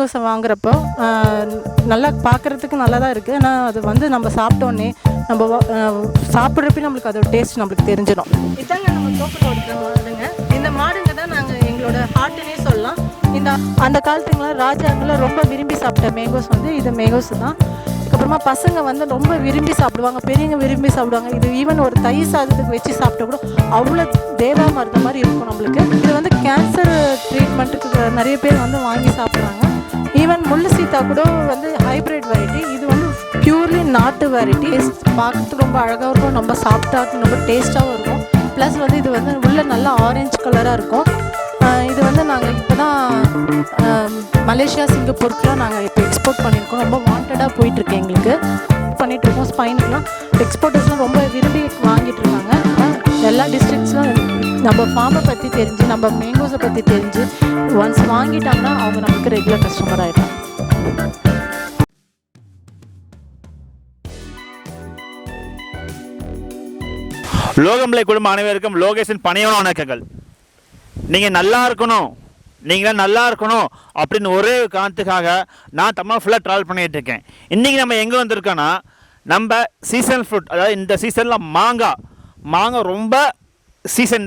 மேங்கோஸை வாங்குறப்போ நல்லா பார்க்குறதுக்கு நல்லா தான் இருக்குது. ஆனால் அது வந்து நம்ம சாப்பிட்டோன்னே நம்ம சாப்பிட்றப்ப நம்மளுக்கு அதோட டேஸ்ட் நம்மளுக்கு தெரிஞ்சிடும். இதாங்க நம்ம தோப்பில் ஓடுற மாடுங்க. இந்த மாடுங்க தான் நாங்கள் எங்களோட ஹார்ட்டுன்னே சொல்லலாம். அந்த காலத்துங்களாம் ராஜாங்களாம் ரொம்ப விரும்பி சாப்பிட்ட மேங்கோஸ் வந்து இது மேங்கோஸ் தான். அதுக்கப்புறமா பசங்க வந்து ரொம்ப விரும்பி சாப்பிடுவாங்க, பெரியவங்க விரும்பி சாப்பிடுவாங்க. இது ஈவன் ஒரு தயிர் சாதத்துக்கு வச்சு சாப்பிட்டா கூட அவ்வளோ தேவா மருந்த மாதிரி இருக்கும் நம்மளுக்கு. இது வந்து கேன்சர் ட்ரீட்மெண்ட்டுக்கு நிறைய பேர் வந்து வாங்கி சாப்பிட்றாங்க. ஈவன் முள்ளு சீத்தா கூட வந்து ஹைப்ரிட் வெரைட்டி. இது வந்து பியூர்லி நாட்டு வெரைட்டி. பார்க்கறதுக்கு ரொம்ப அழகாக இருக்கும், நம்ம சாப்பிட்டா ரொம்ப டேஸ்ட்டாகவும் இருக்கும். ப்ளஸ் வந்து இது வந்து உள்ள நல்லா ஆரஞ்சு கலராக இருக்கும். இது வந்து நாங்கள் இப்போ தான் மலேசியா சிங்கப்பூருக்குலாம் நாங்கள் இப்போ எக்ஸ்போர்ட் பண்ணியிருக்கோம். ரொம்ப வாண்டடாக போயிட்டுருக்கு எங்களுக்கு. பண்ணிகிட்ருக்கோம். ஸ்பைனுக்குலாம் எக்ஸ்போர்ட்டர்ஸ்லாம் ரொம்ப விரும்பி வாங்கிட்டுருக்காங்க. எல்லா டிஸ்ட்ரிக்ட்ஸ்லாம் நம்ம ஃபார்மை பற்றி தெரிஞ்சு, நம்ம மேங்கோஸை பற்றி தெரிஞ்சு ஒன்ஸ் வாங்கிட்டாங்கன்னா அவங்க நமக்கு ரெகுலர் கஸ்டமர் ஆகிட்டாங்க. லோகம்லை குடும்ப அனைவருக்கும் லோகேஷின் பணியான வணக்கங்கள். நீங்கள் நல்லா இருக்கணும், நீங்களாம் நல்லா இருக்கணும் அப்படின்னு ஒரே காரணத்துக்காக நான் தமிழ் ஃபுல்லாக ட்ராவல் பண்ணிகிட்டு இருக்கேன். இன்றைக்கி நம்ம எங்கே வந்திருக்கோன்னா, நம்ம சீசன் ஃப்ரூட், அதாவது இந்த சீசனில் மாங்காய் ரொம்ப சீசன்.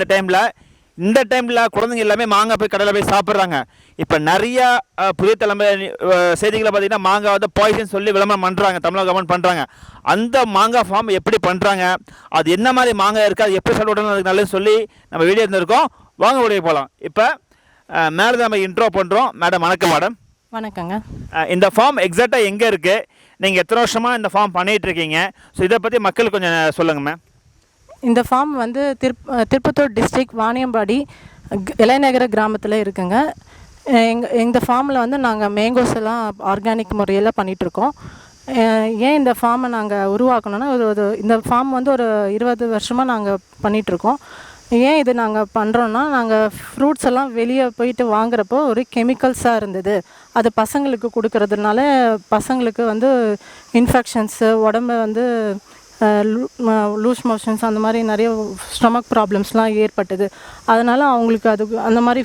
இந்த டைமில் குழந்தைங்க எல்லாமே மாங்காய் போய் கடையில் போய் சாப்பிட்றாங்க. இப்போ நிறையா புதிய தலைமுறை செய்திகளை பார்த்திங்கன்னா மாங்காய் வந்து பாய்சன் சொல்லி விளம்பரம் பண்ணுறாங்க, தமிழக கவர்மெண்ட் பண்ணுறாங்க. அந்த மாங்காய் ஃபார்ம் எப்படி பண்ணுறாங்க, அது என்ன மாதிரி மாங்காய் இருக்குது, அது எப்படி சாப்பிடணும், அதுக்கு நல்லது சொல்லி நம்ம வீடியோ இருந்திருக்கோம். வாங்க வீடியோ போகலாம். இப்போ மேடம் நம்ம இன்ட்ரோ பண்ணுறோம். மேடம் வணக்கம். மேடம் வணக்கங்க. இந்த ஃபார்ம் எக்ஸாக்டாக எங்கே இருக்குது, நீங்கள் எத்தனை வருஷமாக இந்த ஃபார்ம் பண்ணிகிட்ருக்கீங்க, ஸோ இதை பற்றி மக்களுக்கு கொஞ்சம் சொல்லுங்கள் மேம். இந்த ஃபார்ம் வந்து திருப்பத்தூர் டிஸ்ட்ரிக்ட் வாணியம்பாடி இளைநகர கிராமத்தில் இருக்குங்க. இந்த ஃபார்மில் வந்து நாங்கள் மேங்கோஸ் எல்லாம் ஆர்கானிக் முறையில் பண்ணிகிட்ருக்கோம். ஏன் இந்த ஃபார்மை நாங்கள் உருவாக்கணுன்னா, இந்த ஃபார்ம் வந்து ஒரு 20 வருஷமாக நாங்கள் பண்ணிகிட்ருக்கோம். ஏன் இது நாங்கள் பண்ணுறோன்னா, நாங்கள் ஃப்ரூட்ஸ் எல்லாம் வெளியே போயிட்டு வாங்குறப்போ ஒரு கெமிக்கல்ஸாக இருந்தது. அது பசங்களுக்கு கொடுக்கறதுனால பசங்களுக்கு வந்து இன்ஃபெக்ஷன்ஸு, உடம்பு வந்து லூஸ் மோஷன்ஸ், அந்த மாதிரி நிறைய ஸ்டொமக் ப்ராப்ளம்ஸ்லாம் ஏற்பட்டது. அதனால் அவங்களுக்கு அந்த மாதிரி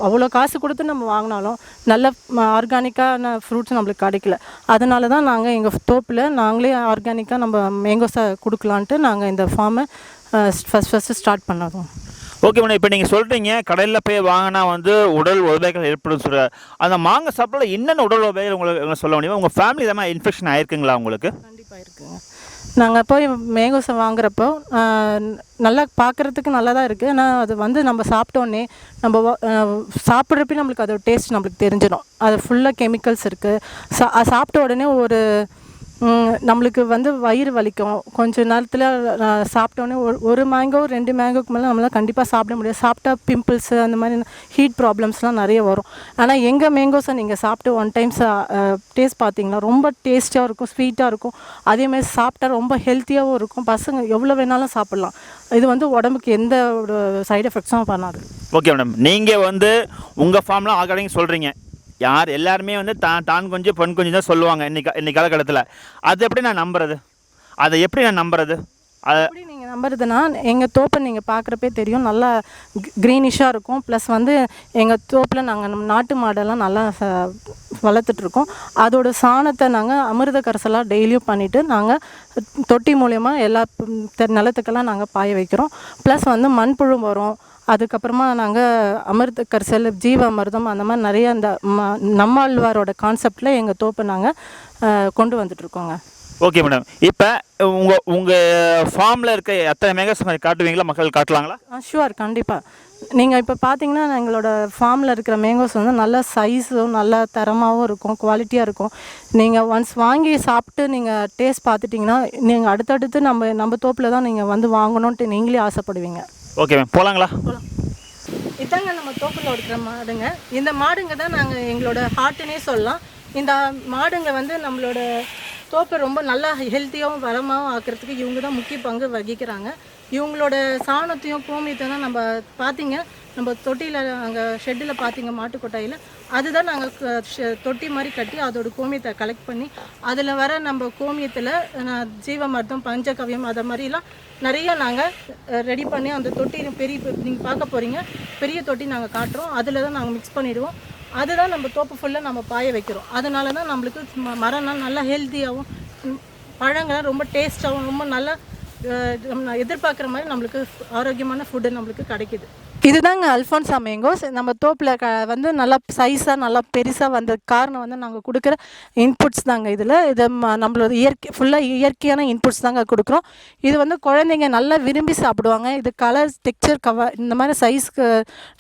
அவ்வளோ காசு கொடுத்து நம்ம வாங்கினாலும் நல்ல ஆர்கானிக்கான ஃப்ரூட்ஸ் நம்மளுக்கு கிடைக்கல. அதனால தான் நாங்கள் எங்கள் தோப்பில் நாங்களே ஆர்கானிக்காக நம்ம மேங்கோஸை கொடுக்கலான்ட்டு நாங்கள் இந்த ஃபார்மை ஃபஸ்ட்டு ஸ்டார்ட் பண்ணோம். ஓகே மேடம், இப்போ நீங்கள் சொல்கிறீங்க கடையில் போய் வாங்கினா வந்து உடல் உபாதைகள் ஏற்படும் சொல்கிற, அந்த மாங்காய் சாப்பிட என்னென்ன உடல் உபாதைகள் உங்களுக்கு சொல்ல முடியுமா? உங்கள் ஃபேமிலி தான் இன்ஃபெக்ஷன் ஆயிருக்குங்களா உங்களுக்கு? கண்டிப்பாக இருக்குங்க. நாங்கள் போய் மேங்கோஸை வாங்குறப்போ நல்லா பார்க்குறதுக்கு நல்லா தான் இருக்குது. ஆனால் அது வந்து நம்ம சாப்பிட்டோன்னே நம்ம சாப்பிட்றப்ப நம்மளுக்கு அதோட டேஸ்ட் நம்மளுக்கு தெரிஞ்சிடும். அது ஃபுல்லாக கெமிக்கல்ஸ் இருக்குது. சாப்பிட்ட உடனே நம்மளுக்கு வந்து வயிறு வலிக்கும். கொஞ்சம் நேரத்தில் சாப்பிட்டோன்னே ஒரு மேங்கோ 2 மேங்கோக்கு மேலே நம்மளால் கண்டிப்பாக சாப்பிட முடியாது. சாப்பிட்டா பிம்பிள்ஸு, அந்த மாதிரி ஹீட் ப்ராப்ளம்ஸ்லாம் நிறைய வரும். ஆனால் எங்கள் மேங்கோஸை நீங்கள் சாப்பிட்டு ஒன் டைம்ஸ் டேஸ்ட் பார்த்தீங்கன்னா ரொம்ப டேஸ்ட்டாக இருக்கும், ஸ்வீட்டாக இருக்கும். அதேமாதிரி சாப்பிட்டா ரொம்ப ஹெல்த்தியாகவும் இருக்கும். பசங்க எவ்வளோ வேணாலும் சாப்பிட்லாம். இது வந்து உடம்புக்கு எந்த ஒரு சைடு எஃபெக்ட்ஸும் பண்ணாது. ஓகே மேடம், நீங்கள் வந்து உங்கள் ஃபார்ம்லாம் ஆர்கானிக் சொல்கிறீங்க. எல்லாருமே வந்து தான் கொஞ்சம் பொன் கொஞ்சம் தான் சொல்லுவாங்க இன்னைக்கு காலகட்டத்தில். அது எப்படி நான் நம்புறது? அதை எப்படி நான் நம்புறது? எப்படி நீங்கள் நம்புறதுன்னா, எங்கள் தோப்பை நீங்கள் பார்க்குறப்பே தெரியும், நல்லா க்ரீனிஷாக இருக்கும். ப்ளஸ் வந்து எங்கள் தோப்பில் நாங்கள் நாட்டு மாடெல்லாம் நல்லா வளர்த்துட்ருக்கோம். அதோட சாணத்தை நாங்கள் அமிர்த கரைசலாக டெய்லியும் பண்ணிவிட்டு நாங்கள் தொட்டி மூலயமா எல்லா நிலத்துக்கெல்லாம் நாங்கள் பாய வைக்கிறோம். ப்ளஸ் வந்து மண்புழு வரும். அதுக்கப்புறமா நாங்கள் அமிர்த கரிசல், ஜீவ அமிர்தம், அந்த மாதிரி நிறைய அந்த நம்மாழ்வாரோட கான்செப்டில் எங்கள் தோப்பை நாங்கள் கொண்டு வந்துட்ருக்கோங்க. ஓகே மேடம், இப்போ உங்கள் ஃபார்மில் இருக்க எத்தனை மேங்கோஸ் காட்டுவீங்களா, மக்கள் காட்டலாங்களா? ஷுவர், கண்டிப்பாக. நீங்கள் இப்போ பார்த்தீங்கன்னா எங்களோட ஃபார்மில் இருக்கிற மேங்கோஸ் வந்து நல்ல சைஸும் நல்ல தரமாகவும் இருக்கும், குவாலிட்டியாக இருக்கும். நீங்கள் ஒன்ஸ் வாங்கி சாப்பிட்டு நீங்கள் டேஸ்ட் பார்த்துட்டிங்கன்னா நீங்கள் அடுத்தடுத்து நம்ம தோப்பில் தான் நீங்கள் வந்து வாங்கணுன்ட்டு நீங்களே ஆசைப்படுவீங்க. Okay ma'am, போகலாங்களா? போகலாம். இதாங்க நம்ம தோப்பில் இருக்கிற மாடுங்க. இந்த மாடுங்க தான் நாங்கள் எங்களோட ஹார்ட்டுன்னே சொல்லலாம். இந்த மாடுங்க வந்து நம்மளோட தோப்பை ரொம்ப நல்லா ஹெல்த்தியாகவும் வளமாகவும் ஆக்கிறதுக்கு இவங்க தான் முக்கிய பங்கு வகிக்கிறாங்க. இவங்களோட சாணத்தையும் கோமியத்தையும் தான் நம்ம பார்த்தீங்க, நம்ம தொட்டியில் அங்கே ஷெட்டில் பார்த்தீங்க மாட்டுக்கொட்டாயில், அதுதான் நாங்கள் தொட்டி மாதிரி கட்டி அதோட கோமியத்தை கலெக்ட் பண்ணி அதில் வர நம்ம கோமியத்தில் ஜீவமர்த்தம், பஞ்சகவியம், அதை மாதிரிலாம் நிறைய நாங்கள் ரெடி பண்ணி அந்த தொட்டி நீங்கள் பார்க்க போகிறீங்க, பெரிய தொட்டி நாங்கள் காட்டுறோம். அதில் தான் நாங்கள் மிக்ஸ் பண்ணிவிடுவோம். அதுதான் நம்ம தோப்பு ஃபுல்லாக நம்ம பாய வைக்கிறோம். அதனால தான் நம்மளுக்கு மரம்லாம் நல்லா ஹெல்த்தியாகவும் பழங்கள்லாம் ரொம்ப டேஸ்ட்டாகவும் ரொம்ப நல்லா நம்ம எதிர்பார்க்குற மாதிரி நம்மளுக்கு ஆரோக்கியமான ஃபுட்டு நம்மளுக்கு கிடைக்கிது. இதுதாங்க அல்ஃபான்சா மேங்கோஸ். நம்ம தோப்பில் வந்து நல்லா சைஸாக நல்லா பெருசாக வந்த காரணம் வந்து நாங்கள் கொடுக்குற இன்புட்ஸ் தாங்க. இதில் இது நம்மளோட ஃபுல்லாக இயற்கையான இன்புட்ஸ் தாங்க கொடுக்குறோம். இது வந்து குழந்தைங்க நல்லா விரும்பி சாப்பிடுவாங்க. இது கலர் டெக்ஸ்சர் இந்த மாதிரி சைஸ்க்கு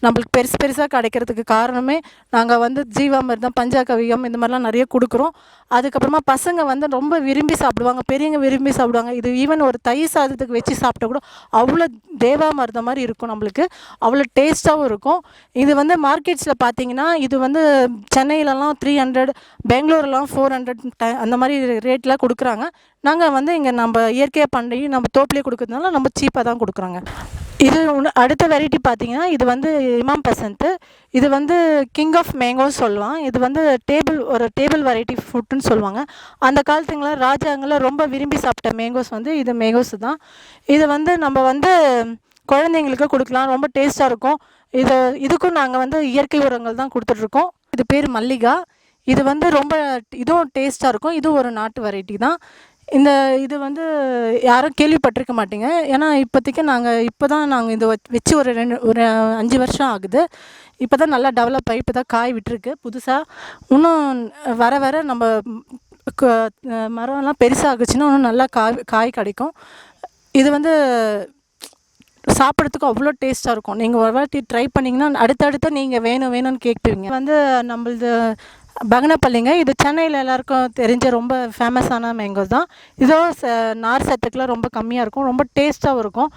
நம்மளுக்கு பெருசாக கிடைக்கிறதுக்கு காரணமே நாங்கள் வந்து ஜீவாமிர்தம் பஞ்சாகவியம் இந்த மாதிரிலாம் நிறைய கொடுக்குறோம். அதுக்கப்புறமா பசங்க வந்து ரொம்ப விரும்பி சாப்பிடுவாங்க, பெரியவங்க விரும்பி சாப்பிடுவாங்க. இது ஈவன் ஒரு தயிர் சாதத்துக்கு வச்சு சாப்பிட்டா கூட அவ்வளோ தேவாமிர்தம் மாதிரி இருக்கும், நம்மளுக்கு அவ்வளோ டேஸ்ட்டாகவும் இருக்கும். இது வந்து மார்க்கெட்ஸில் பார்த்தீங்கன்னா இது வந்து சென்னையிலலாம் 300, பெங்களூர்லாம் 400 அந்த மாதிரி ரேட்டில் கொடுக்குறாங்க. நாங்கள் வந்து இங்கே நம்ம இயற்கையாக பண்ணி நம்ம தோப்பிலே கொடுக்குறதுனால நம்ம சீப்பாக தான் கொடுக்குறோங்க. இது அடுத்த வெரைட்டி பார்த்தீங்கன்னா இது வந்து இமாம் பசந்த். இது வந்து கிங் ஆஃப் மேங்கோன்னு சொல்லுவாங்க. இது வந்து ஒரு டேபிள் வெரைட்டி ஃப்ரூட்டுன்னு சொல்லுவாங்க. அந்த காலத்துங்களில் ராஜாங்களாம் ரொம்ப விரும்பி சாப்பிட்ட மேங்கோஸ் வந்து இது மேங்கோஸ் தான். இது வந்து நம்ம வந்து குழந்தைங்களுக்கு கொடுக்கலாம், ரொம்ப டேஸ்ட்டாக இருக்கும். இதுக்கும் நாங்கள் வந்து இயற்கை உரங்கள் தான் கொடுத்துட்ருக்கோம். இது பேர் மல்லிகா. இது வந்து ரொம்ப இதுவும் டேஸ்ட்டாக இருக்கும். இதுவும் ஒரு நாட்டு வெரைட்டி தான். இது வந்து யாரும் கேள்விப்பட்டிருக்க மாட்டீங்க. ஏன்னா இப்போதைக்கு இப்போ தான் நாங்கள் இதை வச்சு ஒரு 5 வருஷம் ஆகுது. இப்போ தான் நல்லா டெவலப் ஆகி இப்போ தான் காய் விட்டுருக்கு புதுசாக. இன்னும் வர வர நம்ம மரம்லாம் பெருசாகுச்சுன்னா இன்னும் நல்லா காய் கிடைக்கும். இது வந்து சாப்பிட்றதுக்கு அவ்வளோ டேஸ்ட்டாக இருக்கும். நீங்கள் ஒரு வாட்டி ட்ரை பண்ணிங்கன்னா அடுத்தடுத்து நீங்கள் வேணும்னு கேட்பீங்க. வந்து நம்மளது பங்கனப்பள்ளிங்க. இது சென்னையில் எல்லாருக்கும் தெரிஞ்ச ரொம்ப ஃபேமஸான மேங்கோ தான். இதோ நார் சத்துக்கெலாம் ரொம்ப கம்மியாக இருக்கும், ரொம்ப டேஸ்ட்டாகவும் இருக்கும்.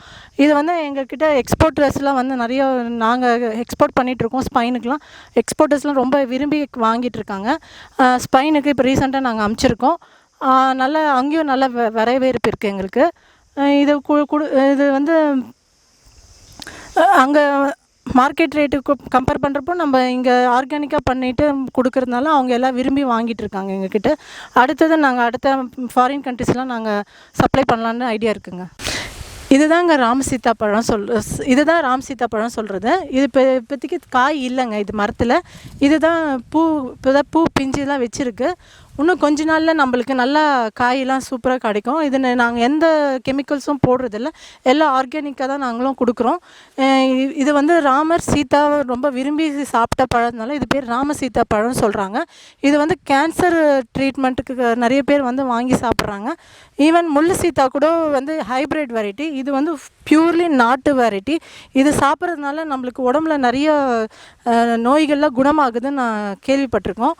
இது வந்து எங்கள்கிட்ட எக்ஸ்போர்ட்டர்ஸ்லாம் வந்து நிறைய நாங்கள் எக்ஸ்போர்ட் பண்ணிகிட்ருக்கோம். ஸ்பெயினுக்கெலாம் எக்ஸ்போர்ட்டர்ஸ்லாம் ரொம்ப விரும்பி வாங்கிட்டுருக்காங்க. ஸ்பெயினுக்கு இப்போ ரீசெண்டாக நாங்கள் அனுப்பிச்சிருக்கோம். நல்லா அங்கேயும் நல்ல வரவேற்பு இருக்குது எங்களுக்கு. இது வந்து அங்கே மார்க்கெட் ரேட்டுக்கு கம்பேர் பண்ணுறப்போ நம்ம இங்கே ஆர்கானிக்காக பண்ணிவிட்டு கொடுக்குறதுனால அவங்க எல்லாம் விரும்பி வாங்கிட்டுருக்காங்க எங்ககிட்ட. அடுத்தது நாங்கள் அடுத்த ஃபாரின் கண்ட்ரிஸ்லாம் நாங்கள் சப்ளை பண்ணலான்னு ஐடியா இருக்குங்க. இதுதாங்க ராம் சீத்தாப்பழம் இதுதான் ராம் சீத்தாப்பழம் சொல்கிறது. இது இப்போதைக்கு காய் இல்லைங்க இது மரத்தில். இதுதான் இப்போதான் பூ பிஞ்சுலாம் வச்சுருக்கு. இன்னும் கொஞ்ச நாளில் நம்மளுக்கு நல்லா காயெல்லாம் சூப்பராக கிடைக்கும். இது நாங்கள் எந்த கெமிக்கல்ஸும் போடுறதில்ல, எல்லாம் ஆர்கானிக்காக தான் நாங்களும் கொடுக்குறோம். இது வந்து ராமர் சீதா ரொம்ப விரும்பி சாப்பிட்ட பழம்னால இது பேர் ராம சீதா பழம்னு சொல்கிறாங்க. இது வந்து கேன்சர் ட்ரீட்மெண்ட்டுக்கு நிறைய பேர் வந்து வாங்கி சாப்பிட்றாங்க. ஈவன் முள்ளு சீதா கூட வந்து ஹைப்ரிட் வெரைட்டி. இது வந்து பியூர்லி நாட்டு வெரைட்டி. இது சாப்பிட்றதுனால நம்மளுக்கு உடம்புல நிறைய நோய்கள்லாம் குணமாகுதுன்னு நான் கேள்விப்பட்டிருக்கோம்.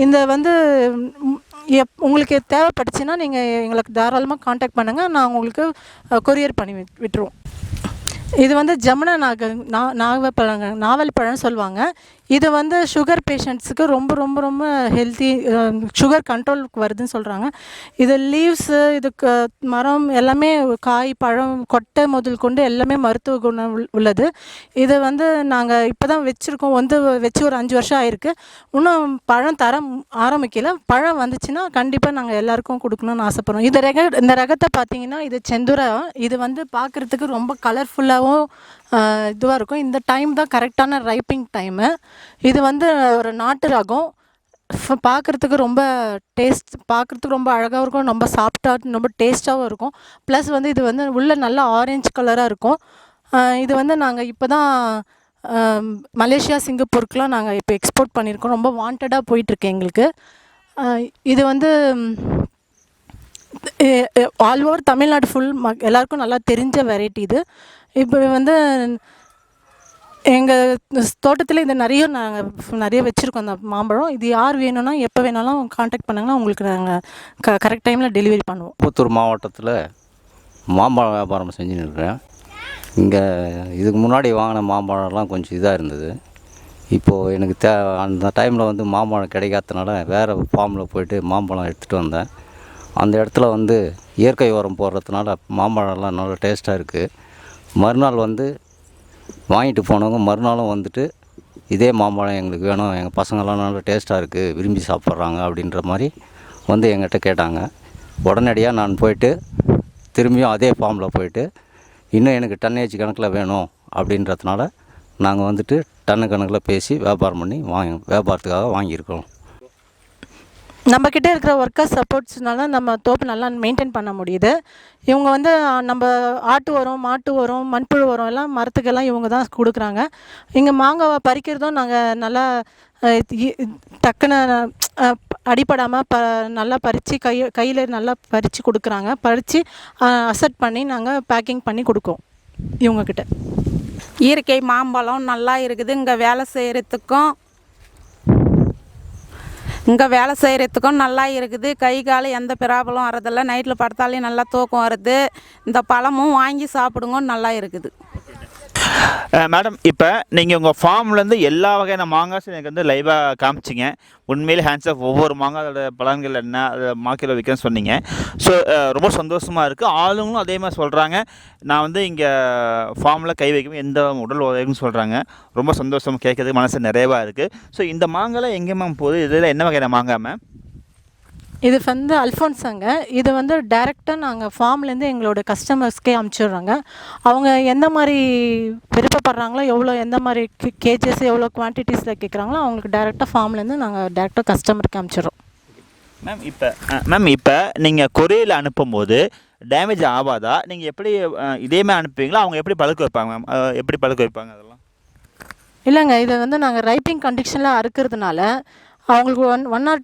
இந்த வந்து உங்களுக்கு தேவைப்பட்டுச்சுன்னா நீங்கள் எங்களுக்கு தாராளமாக காண்டாக்ட் பண்ணுங்கள். நான் உங்களுக்கு கொரியர் பண்ணி விட்டுருவோம். இது வந்து ஜமுனா நாவல் பழம்னு சொல்லுவாங்க. இது வந்து சுகர் பேஷண்ட்ஸுக்கு ரொம்ப ரொம்ப ரொம்ப ஹெல்த்தி, சுகர் கண்ட்ரோலுக்கு வருதுன்னு சொல்கிறாங்க. இது லீவ்ஸு, இதுக்கு மரம் எல்லாமே காய் பழம் கொட்டை முதல் கொண்டு எல்லாமே மருத்துவ குணம் உள்ளது. இது வந்து நாங்கள் இப்போ தான் வச்சுருக்கோம், வச்சு ஒரு 5 வருஷம் ஆயிருக்கு. இன்னும் பழம் தர ஆரம்பிக்கல. பழம் வந்துச்சுன்னா கண்டிப்பாக நாங்கள் எல்லாருக்கும் கொடுக்கணும்னு ஆசைப்படுறோம். இந்த ரகத்தை பார்த்தீங்கன்னா இது செந்துரா. இது வந்து பார்க்குறதுக்கு ரொம்ப கலர்ஃபுல்லாகவும் இதுவாக இருக்கும். இந்த டைம் தான் கரெக்டான ரைப்பிங் டைமு. இது வந்து ஒரு நாட்டு ரகம். பார்க்குறதுக்கு ரொம்ப அழகாகவும் இருக்கும், ரொம்ப சாஃப்டாக ரொம்ப டேஸ்ட்டாகவும் இருக்கும். ப்ளஸ் வந்து இது வந்து உள்ள நல்லா ஆரஞ்சு கலராக இருக்கும். இது வந்து நாங்கள் இப்போ தான் மலேசியா சிங்கப்பூருக்குலாம் நாங்கள் இப்போ எக்ஸ்போர்ட் பண்ணியிருக்கோம். ரொம்ப வாண்டடாக போயிட்டுருக்கு எங்களுக்கு. இது வந்து ஆல் ஓவர் தமிழ்நாடு எல்லாருக்கும் நல்லா தெரிஞ்ச வெரைட்டி இது. இப்போ வந்து எங்கள் தோட்டத்தில் இது நிறைய வச்சுருக்கோம் அந்த மாம்பழம். இது யார் வேணும்னா எப்போ வேணாலும் காண்டாக்ட் பண்ணாங்கன்னா உங்களுக்கு நாங்கள் கரெக்ட் டைமில் டெலிவரி பண்ணுவோம். புத்தூர் மாவட்டத்தில் மாம்பழம் வியாபாரம் செஞ்சுன்னு இருக்கிறேன். இங்கே இதுக்கு முன்னாடி வாங்கின மாம்பழம்லாம் கொஞ்சம் இதாக இருந்தது. இப்போது எனக்கு அந்த டைமில் வந்து மாம்பழம் கிடைக்காதனால வேறு ஃபார்மில் போய்ட்டு மாம்பழம் எடுத்துகிட்டு வந்தேன். அந்த இடத்துல வந்து இயற்கை உரம் போடுறதுனால மாம்பழம்லாம் நல்லா டேஸ்ட்டாக இருக்குது. மறுநாள் வந்து வாங்கிட்டு போனவங்க மறுநாளும் வந்துட்டு இதே மாம்பழம் எங்களுக்கு வேணும், எங்கள் பசங்கள்லாம் நல்லா டேஸ்ட்டாக இருக்குது, விரும்பி சாப்பிட்றாங்க அப்படின்ற மாதிரி வந்து எங்கிட்ட கேட்டாங்க. உடனடியாக நான் போயிட்டு திரும்பியும் அதே ஃபார்மில் போயிட்டு இன்னும் எனக்கு டன்னேஜ் கணக்கில் வேணும் அப்படின்றதுனால நாங்கள் வந்துட்டு டன்னு கணக்கில் பேசி வியாபாரம் பண்ணி வியாபாரத்துக்காக வாங்கியிருக்கோம். நம்மக்கிட்ட இருக்கிற ஒர்க்கர்ஸ் சப்போர்ட்ஸ்னால நம்ம தோப்பு நல்லா மெயின்டைன் பண்ண முடியுது. இவங்க வந்து நம்ம ஆட்டு உரம், மாட்டு உரம், மண்புழு உரம் எல்லாம் மரத்துக்கெல்லாம் இவங்க தான் கொடுக்குறாங்க. இங்கே மாங்காவை பறிக்கிறதும் நாங்கள் நல்லா டக்குன்னு அடிப்படாமல் நல்லா பறித்து கையில் நல்லா பறித்து கொடுக்குறாங்க. பறித்து அசெட் பண்ணி நாங்கள் பேக்கிங் பண்ணி கொடுக்கோம் இவங்கக்கிட்ட. இயற்கை மாம்பழம் நல்லா இருக்குது. இங்கே வேலை செய்கிறதுக்கும் நல்லா இருக்குது. கை கால் எந்த ப்ராப்ளம் வரதில்லை. நைட்டில் படுத்தாலே நல்லா தூக்கம் வருது. இந்த பழமும் வாங்கி சாப்பிடுங்க, நல்லா இருக்குது. மேடம், இப்போ நீங்கள் உங்கள் ஃபார்ம்லேருந்து எல்லா வகையான மாங்காஸ் எனக்கு வந்து லைவாக காமிச்சிங்க. உண்மையிலே ஹேண்ட்ஸ் ஆஃப் ஒவ்வொரு மாங்காய் அதோட பலன்கள் என்ன, அதை மார்க்கெட்டில் விற்கிறேன்னு சொன்னீங்க. ஸோ ரொம்ப சந்தோஷமாக இருக்குது. ஆளுங்களும் அதே மாதிரி சொல்கிறாங்க, நான் வந்து இங்கே ஃபார்மில் கை வைக்கவும் எந்த உடல் உதவின்னு சொல்கிறாங்க. ரொம்ப சந்தோஷம் கேட்குறதுக்கு மனசு நிறைவாக இருக்குது. ஸோ இந்த மாங்காயில் எங்கே மேம் போகுது? இதில் என்ன வகையான மாங்காய் மேம்? இது வந்து அல்ஃபோன்ஸாங்க. இது வந்து டைரெக்டாக நாங்கள் ஃபார்ம்லேருந்து எங்களோட கஸ்டமர்ஸ்க்கே அமுச்சிடுறாங்க. அவங்க எந்த மாதிரி விருப்பப்படுறாங்களோ, எவ்வளோ எந்த மாதிரி கேஜஸ் எவ்வளோ குவான்டிட்டிஸில் கேட்குறாங்களோ அவங்களுக்கு டைரெக்டாக ஃபார்ம்லேருந்து நாங்கள் டைரெக்டாக கஸ்டமருக்கு அமுச்சிடுறோம். இப்போ நீங்கள் கொரியரில் அனுப்பும்போது டேமேஜ் ஆகாதா? நீங்கள் எப்படி இதேமாதிரி அனுப்புவீங்களா? அவங்க எப்படி பழுக்க வைப்பாங்க மேம்? எப்படி பழுக்க வைப்பாங்க அதெல்லாம்? இல்லைங்க, இதை வந்து நாங்கள் ரைப்பிங் கண்டிஷனில் அறுக்கிறதுனால அவங்களுக்கு ஒன் ஆர்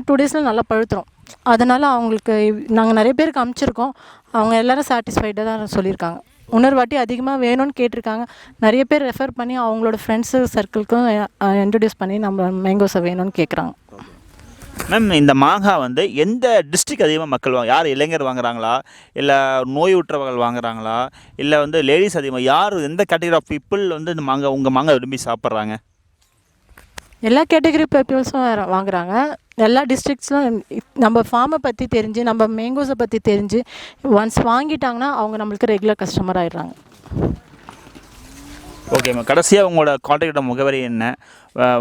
டூ டேஸில் நல்லா பழுத்துரும். அதனால் அவங்களுக்கு நாங்கள் நிறைய பேருக்கு அமுச்சிருக்கோம். அவங்க எல்லோரும் சாட்டிஸ்ஃபைடாக தான் சொல்லியிருக்காங்க. இன்னொரு வாட்டி அதிகமாக வேணும்னு கேட்டிருக்காங்க. நிறைய பேர் ரெஃபர் பண்ணி அவங்களோட ஃப்ரெண்ட்ஸு சர்க்கிளுக்கும் இன்ட்ரடியூஸ் பண்ணி நம்ம மேங்கோஸை வேணும்னு கேட்குறாங்க. மேம், இந்த மாங்காய் வந்து எந்த டிஸ்ட்ரிக்ட் அதிகமாக மக்கள் யார் இளைஞர் வாங்குறாங்களா, இல்லை நோய் உற்றவர்கள் வாங்குறாங்களா, இல்லை வந்து லேடிஸ் அதிகமாக, யார் எந்த கேட்டகரி ஆஃப் பீப்புள் வந்து இந்த மாங்காய் உங்கள் மாங்காய் விரும்பி சாப்பிட்றாங்க? எல்லா கேட்டகரி பீப்புள்ஸும் வாங்குறாங்க. எல்லா டிஸ்ட்ரிக்ட்ஸ்லும் நம்ம ஃபார்மை பற்றி தெரிஞ்சு, நம்ம மேங்கோஸை பற்றி தெரிஞ்சு ஒன்ஸ் வாங்கிட்டாங்கன்னா அவங்க நம்மளுக்கு ரெகுலர் கஸ்டமர் ஆகிடுறாங்க. ஓகே மேம், கடைசியாக உங்களோட கான்டாக்ட் முகவரி என்ன,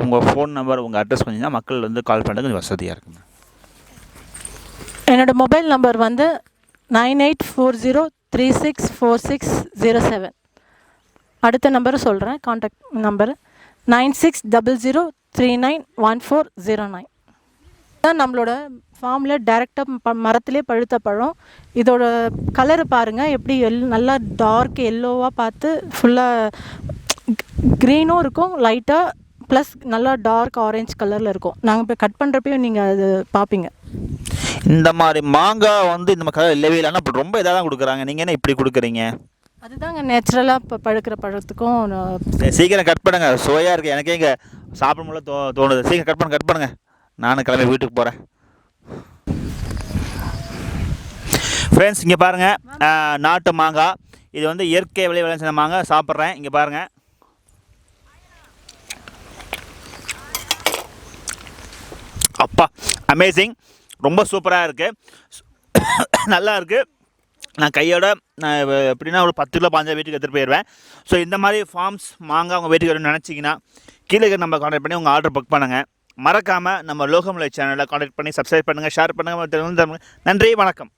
உங்கள் ஃபோன் நம்பர், உங்கள் அட்ரஸ் பண்ணிங்கன்னா மக்கள் வந்து கால் பண்ணுறது கொஞ்சம் வசதியாக இருக்குங்க. என்னோடய மொபைல் நம்பர் வந்து 9840364607. அடுத்த நம்பரை சொல்கிறேன். Contact number 9600391409. தான் நம்மளோட ஃபார்மில் டைரெக்டாக மரத்துலேயே பழுத்த பழம். இதோட கலரை பாருங்கள், எப்படி நல்லா டார்க் எல்லோவாக பார்த்து ஃபுல்லாக க்ரீனும் இருக்கும் லைட்டாக, ப்ளஸ் நல்லா டார்க் ஆரஞ்சு கலரில் இருக்கும். நாங்கள் இப்போ கட் பண்ணுறப்பையும் நீங்கள் அது பார்ப்பீங்க. இந்த மாதிரி மாங்காய் வந்து இந்த மாதிரி கலர் இல்லவே இல்லைன்னா இப்போ ரொம்ப இதாக தான் கொடுக்குறாங்க. நீங்கள் என்ன இப்படி கொடுக்குறீங்க? அதுதாங்க நேச்சுரலாக இப்போ பழுக்கிற பழத்துக்கும். சீக்கிரம் கட் பண்ணுங்க, சுவையாக இருக்குது. எனக்கே இங்கே சாப்பிட முடியல தோணுது. சீக்கிரம் கட் பண்ணுங்க, நானும் கிளம்பி வீட்டுக்கு போகிறேன். ஃப்ரெண்ட்ஸ், இங்கே பாருங்கள், நாட்டு மாங்காய். இது வந்து இயற்கை விளைஞ்ச மாங்காய் சாப்பிட்றேன். இங்கே பாருங்கள், அப்பா அமேசிங், ரொம்ப சூப்பராக இருக்குது, நல்லா இருக்குது. நான் கையோட எப்படின்னா ஒரு 10 கிலோ 15 வீட்டுக்கு எடுத்துகிட்டு போயிடுவேன். ஸோ இந்த மாதிரி ஃபார்ம்ஸ் மாங்காய் உங்கள் வீட்டுக்கு வரணும்னு நினச்சிங்கன்னா கீழே நம்ம கான்டாக்ட் பண்ணி உங்கள் ஆர்டர் புக் பண்ணுங்கள். மறக்காமல் நம்ம லோகமலை சேனலை கான்டாக்ட் பண்ணி சப்ஸ்கிரைப் பண்ணுங்கள், ஷேர் பண்ணுங்கள். நன்றி, வணக்கம்.